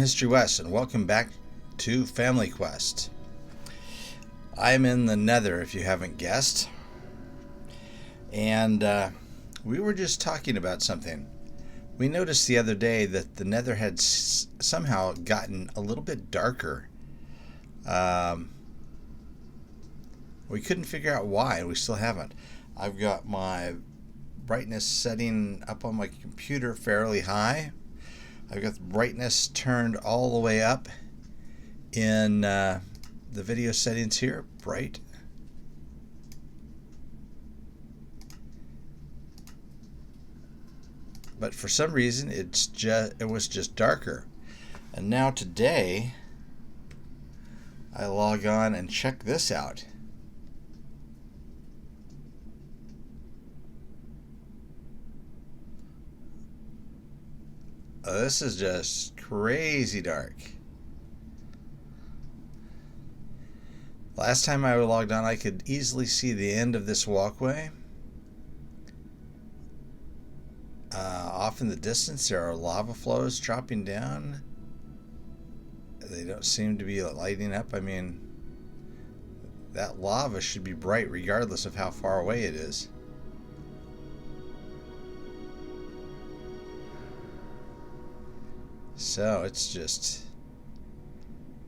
HistoryWes, and welcome back to Family Quest. I'm in the Nether, if you haven't guessed, and we were just talking about something. We noticed the other day that the Nether had somehow gotten a little bit darker. We couldn't figure out why, and we still haven't. I've got my brightness setting up on my computer fairly high. I've got the brightness turned all the way up in the video settings here, bright. But for some reason it was just darker. And now today I log on and check this out. This is just crazy dark. Last time I logged on, I could easily see the end of this walkway. Off in the distance, there are lava flows dropping down. They don't seem to be lighting up. I mean, that lava should be bright regardless of how far away it is. So it's just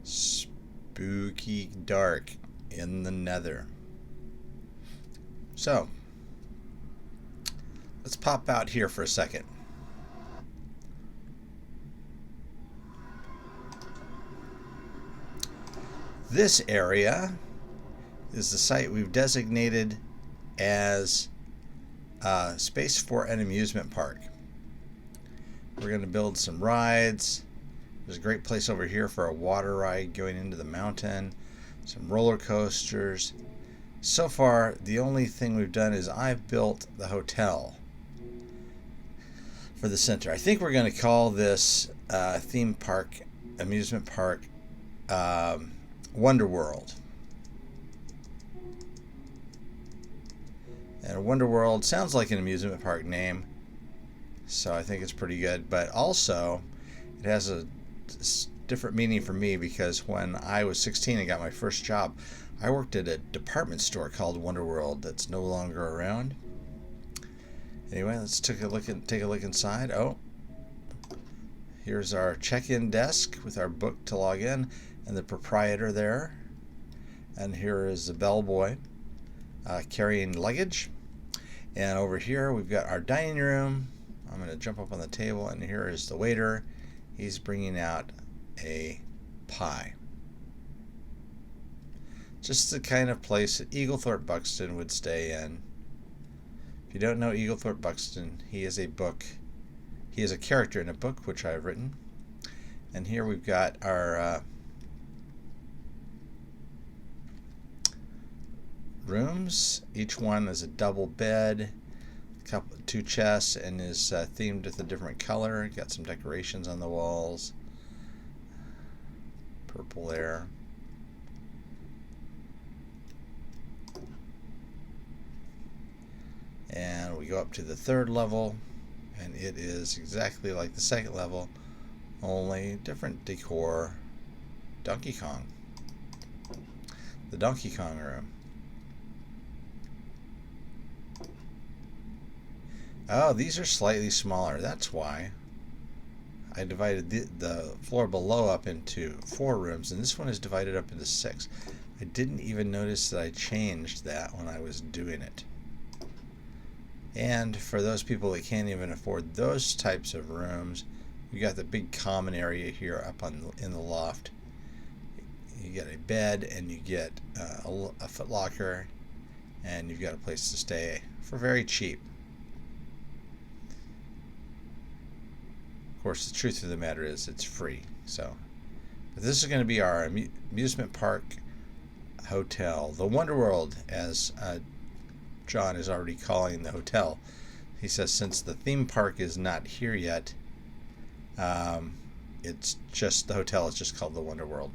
spooky dark in the Nether. So let's pop out here for a second. This area is the site we've designated as space for an amusement park. We're going to build some rides. There's a great place over here for a water ride going into the mountain. Some roller coasters. So far, the only thing we've done is I've built the hotel for the center. I think we're going to call this theme park, amusement park, Wonder World. And Wonder World sounds like an amusement park name, so I think it's pretty good. But also, it has a different meaning for me because when I was 16 and got my first job, I worked at a department store called Wonder World that's no longer around. Anyway, let's take a look inside. Oh, here's our check-in desk with our book to log in and the proprietor there. And here is the bellboy carrying luggage. And over here we've got our dining room. I'm going to jump up on the table, and here is the waiter. He's bringing out a pie. Just the kind of place that Eaglethorpe Buxton would stay in. If you don't know Eaglethorpe Buxton, he is a character in a book which I've written. And here we've got our rooms. Each one is a double bed, two chests, and is themed with a different color. Got some decorations on the walls. Purple there. And we go up to the third level, and it is exactly like the second level, only different decor. Donkey Kong. The Donkey Kong room. Oh, these are slightly smaller. That's why I divided the floor below up into 4 rooms, and this one is divided up into 6. I didn't even notice that I changed that when I was doing it. And for those people that can't even afford those types of rooms, you got the big common area here up in the loft. You get a bed, and you get a foot locker, and you've got a place to stay for very cheap. Of course, the truth of the matter is it's free. So, but this is going to be our amusement park hotel, the Wonder World, as John is already calling the hotel. He says since the theme park is not here yet, it's just the hotel is just called the Wonder World.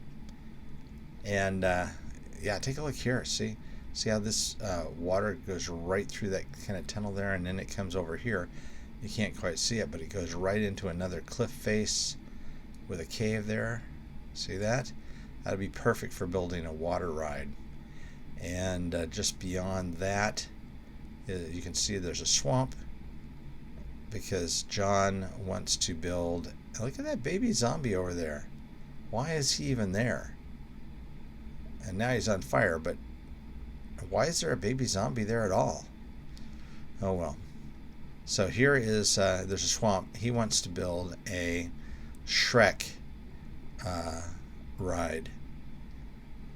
And yeah, take a look here. See how this water goes right through that kind of tunnel there, and then it comes over here. You can't quite see it, but it goes right into another cliff face with a cave there. See that? That'd be perfect for building a water ride. And just beyond that, you can see there's a swamp because John wants to build. Look at that baby zombie over there. Why is he even there? And now he's on fire, but why is there a baby zombie there at all? Oh well. So here is, there's a swamp. He wants to build a Shrek ride.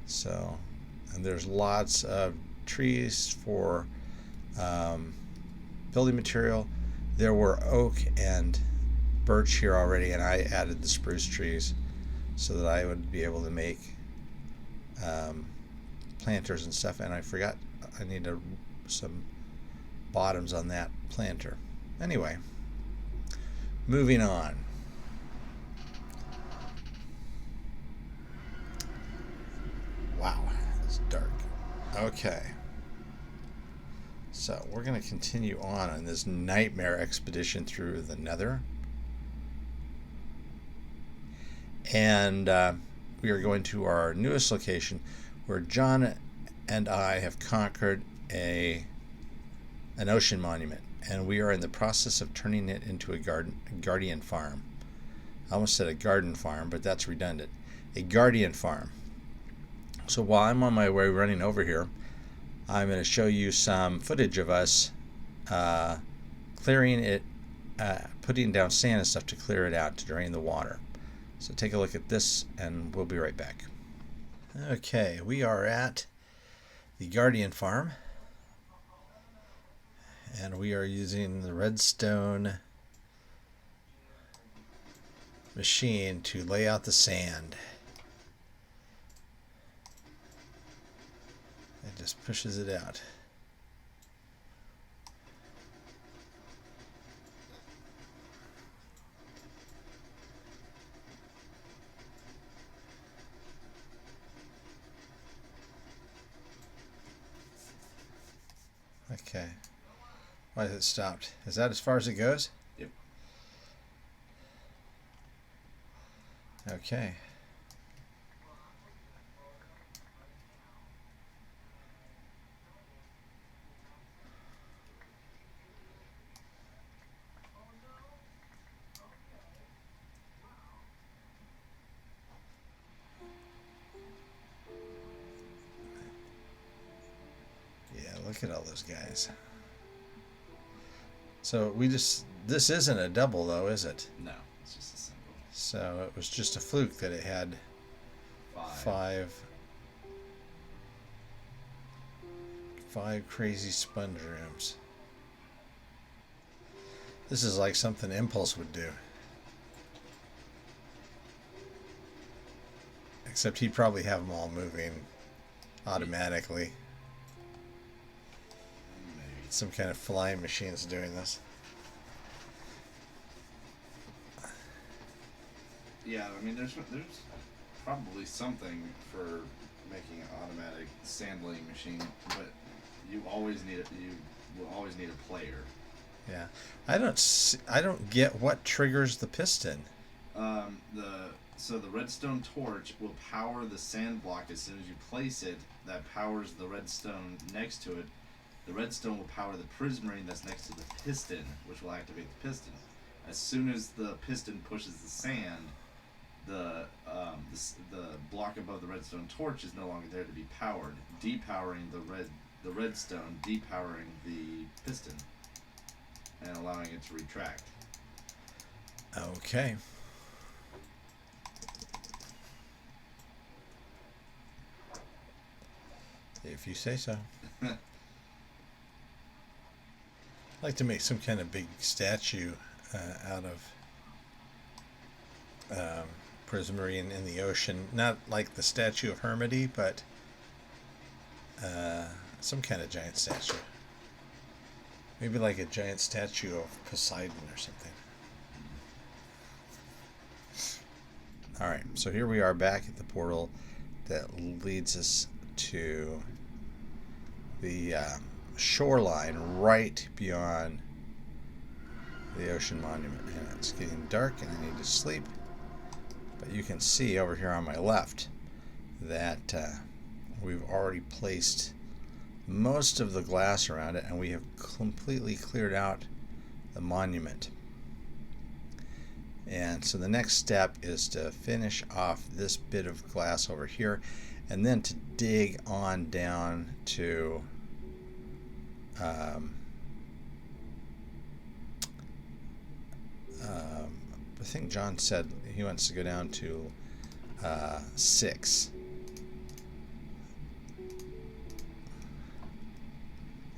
So, and there's lots of trees for building material. There were oak and birch here already, and I added the spruce trees so that I would be able to make planters and stuff. And I forgot I need some bottoms on that planter. Anyway, moving on. Wow, it's dark. Okay. So we're going to continue on this nightmare expedition through the Nether. And we are going to our newest location where John and I have conquered an ocean monument. And we are in the process of turning it into a guardian farm. I almost said a garden farm, but that's redundant. A guardian farm. So while I'm on my way running over here, I'm going to show you some footage of us clearing it, putting down sand and stuff to clear it out to drain the water. So take a look at this and we'll be right back. Okay, we are at the guardian farm. And we are using the redstone machine to lay out the sand. It just pushes it out. Okay. Why has it stopped? Is that as far as it goes? Yep. Okay. Yeah, look at all those guys. So this isn't a double though, is it? No, it's just a single. So it was just a fluke that it had five crazy sponge rooms. This is like something Impulse would do. Except he'd probably have them all moving automatically. Some kind of flying machine's doing this. Yeah, I mean, there's probably something for making an automatic sand laying machine, but you always need you will always need a player. Yeah, I don't get what triggers the piston. So the redstone torch will power the sand block as soon as you place it. That powers the redstone next to it. The redstone will power the prismarine that's next to the piston, which will activate the piston. As soon as the piston pushes the sand, the block above the redstone torch is no longer there to be powered, depowering the redstone, depowering the piston, and allowing it to retract. Okay. If you say so. I'd like to make some kind of big statue out of prismarine in the ocean. Not like the statue of Hermity, but some kind of giant statue. Maybe like a giant statue of Poseidon or something. Alright, so here we are back at the portal that leads us to the shoreline right beyond the ocean monument. And it's getting dark and I need to sleep. But you can see over here on my left that we've already placed most of the glass around it, and we have completely cleared out the monument. And so the next step is to finish off this bit of glass over here, and then to dig on down to I think John said he wants to go down to 6.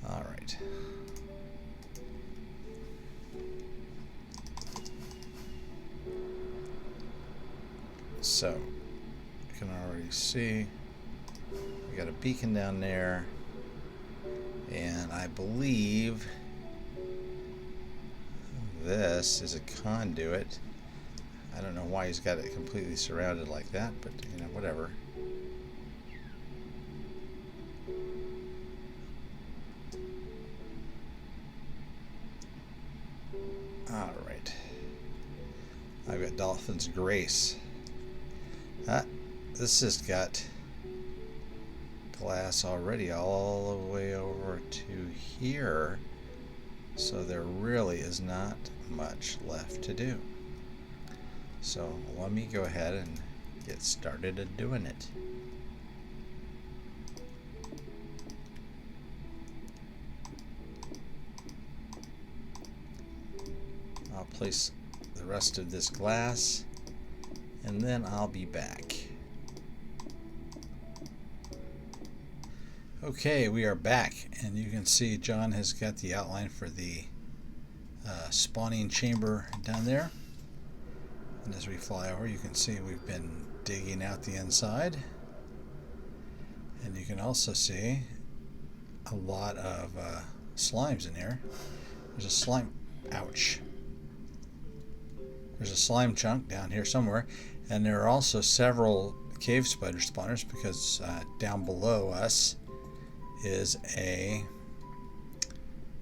All right. So you can already see we got a beacon down there, and I believe this is a conduit. I don't know why he's got it completely surrounded like that, but you know, whatever. All right. I've got Dolphin's Grace. This has got glass already all the way over to here, so there really is not much left to do. So let me go ahead and get started at doing it. I'll place the rest of this glass, and then I'll be back. Okay, we are back, and you can see John has got the outline for the spawning chamber down there. And as we fly over, you can see we've been digging out the inside. And you can also see a lot of slimes in here. There's a slime, ouch. There's a slime chunk down here somewhere. And there are also several cave spider spawners, because down below us is a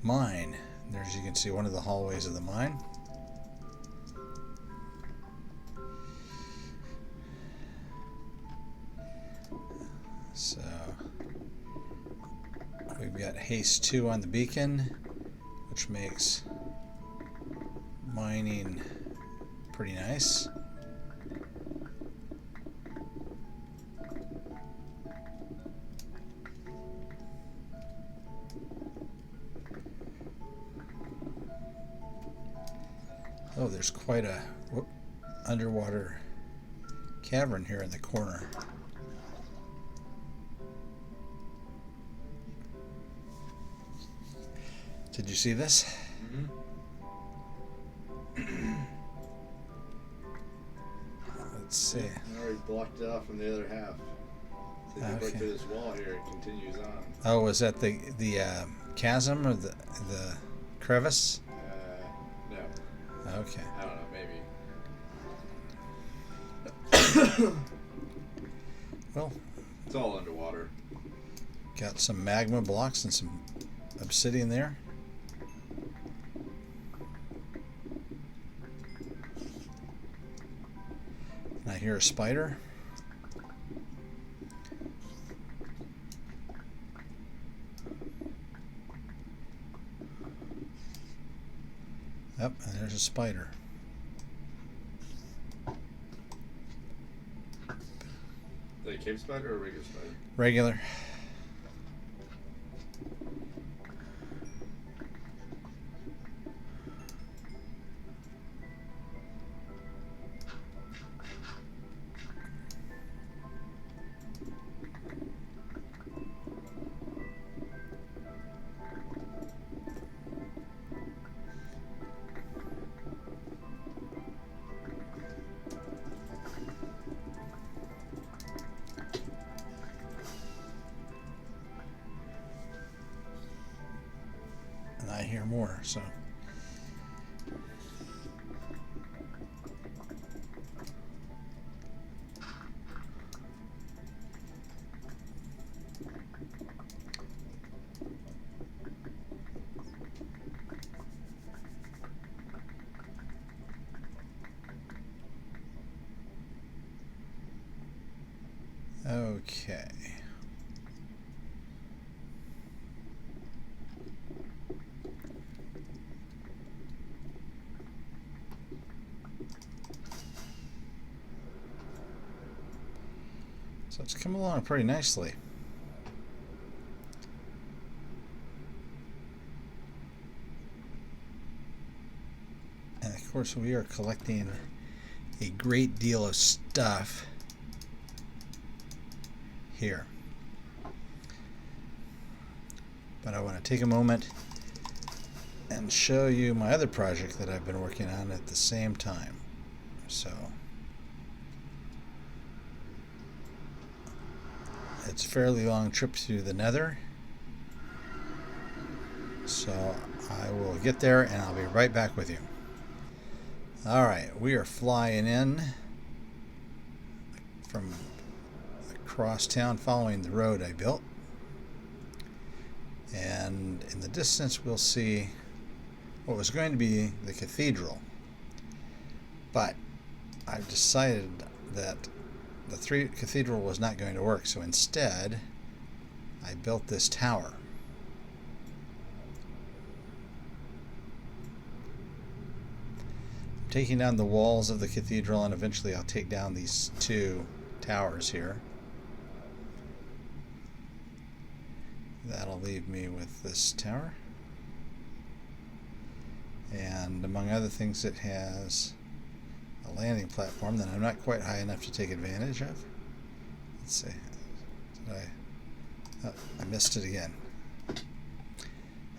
mine. There's, you can see, one of the hallways of the mine. So we've got haste 2 on the beacon, which makes mining pretty nice. Oh, there's quite a underwater cavern here in the corner. Did you see this? Mm-hmm. Let's see. I already blocked it off from the other half. So if you break through this wall here, it continues on. Oh, was that the chasm or the crevice? No. Okay. I don't know, maybe. Well, it's all underwater. got some magma blocks and some obsidian there. And I hear a spider. Yep, and there's a spider. Is that a cave spider or a regular spider? Regular. I hear more, so. Okay. So it's come along pretty nicely. And of course we are collecting a great deal of stuff here. But I want to take a moment and show you my other project that I've been working on at the same time. So it's a fairly long trip through the Nether. So I will get there and I'll be right back with you. Alright, we are flying in from across town following the road I built. And in the distance we'll see what was going to be the cathedral. But I've decided that the cathedral was not going to work, so instead I built this tower. I'm taking down the walls of the cathedral, and eventually I'll take down these two towers here. That'll leave me with this tower. And among other things, it has a landing platform that I'm not quite high enough to take advantage of. Let's see. I missed it again.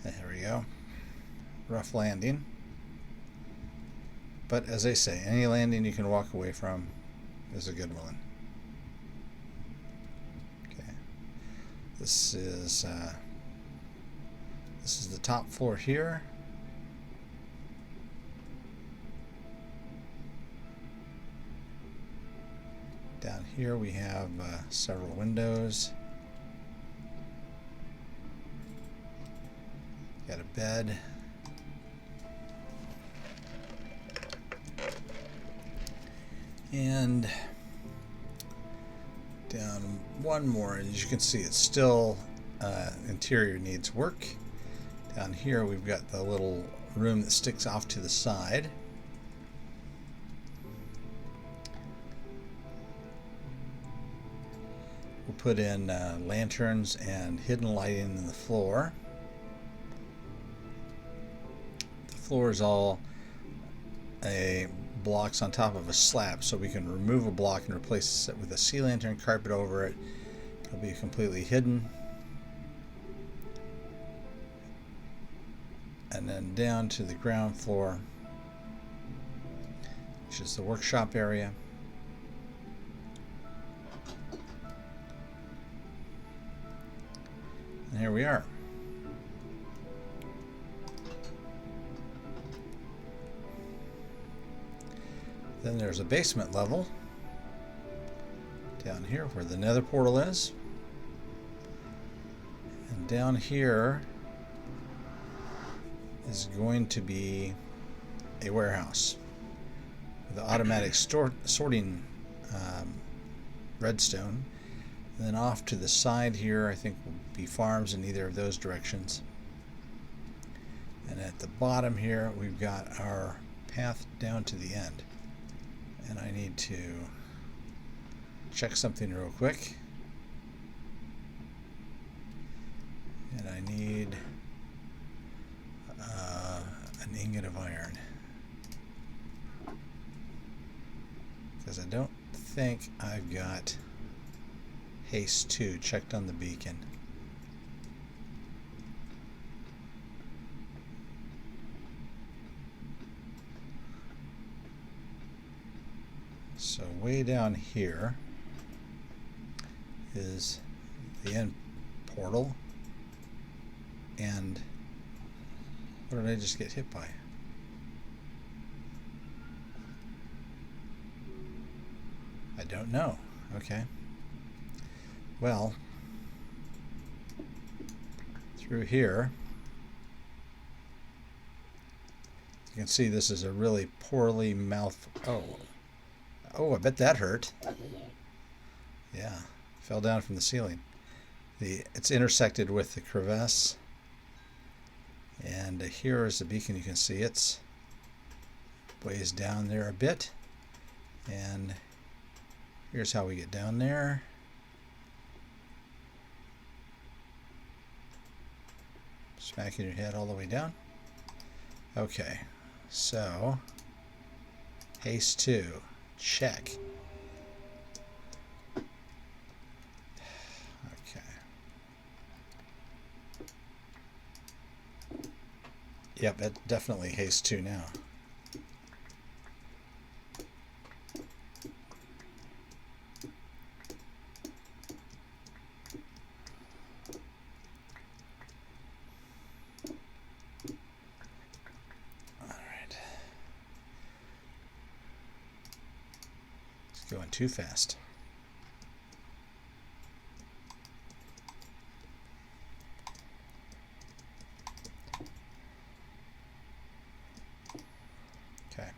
There we go. Rough landing. But as they say, any landing you can walk away from is a good one. Okay. This is the top floor here. Down here we have several windows. Got a bed. And down one more. As you can see, it's still interior needs work. Down here we've got the little room that sticks off to the side. We'll put in lanterns and hidden lighting in the floor. The floor is all blocks on top of a slab, so we can remove a block and replace it with a sea lantern, carpet over it. It'll be completely hidden. And then down to the ground floor, which is the workshop area. And here we are. Then there's a basement level down here where the Nether portal is. And down here is going to be a warehouse with an automatic sorting redstone. And then off to the side here, I think, will be farms in either of those directions. And at the bottom here, we've got our path down to the end. And I need to check something real quick. And I need an ingot of iron. Because I don't think I've got haste 2 checked on the beacon. So way down here is the end portal. And what did I just get hit by? I don't know. Okay. Well, through here, you can see this is a really poorly Oh, I bet that hurt. Yeah. Fell down from the ceiling. It's intersected with the crevasse. And here is the beacon. You can see it's ways down there a bit. And here's how we get down there. Smacking your head all the way down. Okay, so haste 2, check. Okay. Yep, it definitely haste 2 now. Going too fast. Okay.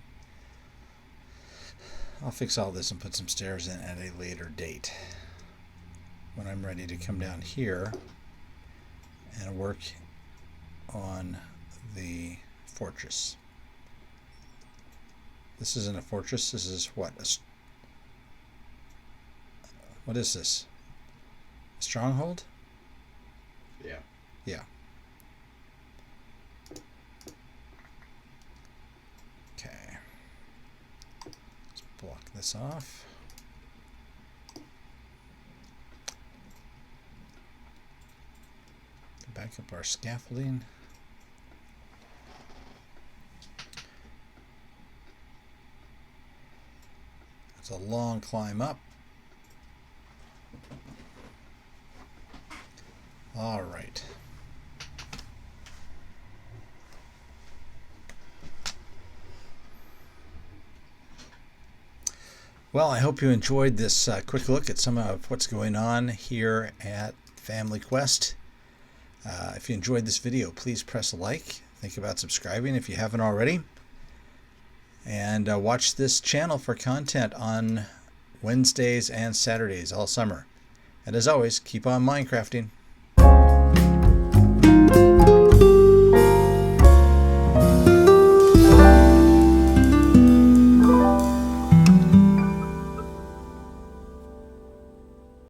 I'll fix all this and put some stairs in at a later date when I'm ready to come down here and work on the fortress. This isn't a fortress. This is what? What is this? A stronghold? Yeah. Yeah. Okay. Let's block this off. Back up our scaffolding. It's a long climb up. All right. Well, I hope you enjoyed this quick look at some of what's going on here at Family Quest. If you enjoyed this video, please press like. Think about subscribing if you haven't already. And watch this channel for content on Wednesdays and Saturdays all summer. And as always, keep on Minecrafting.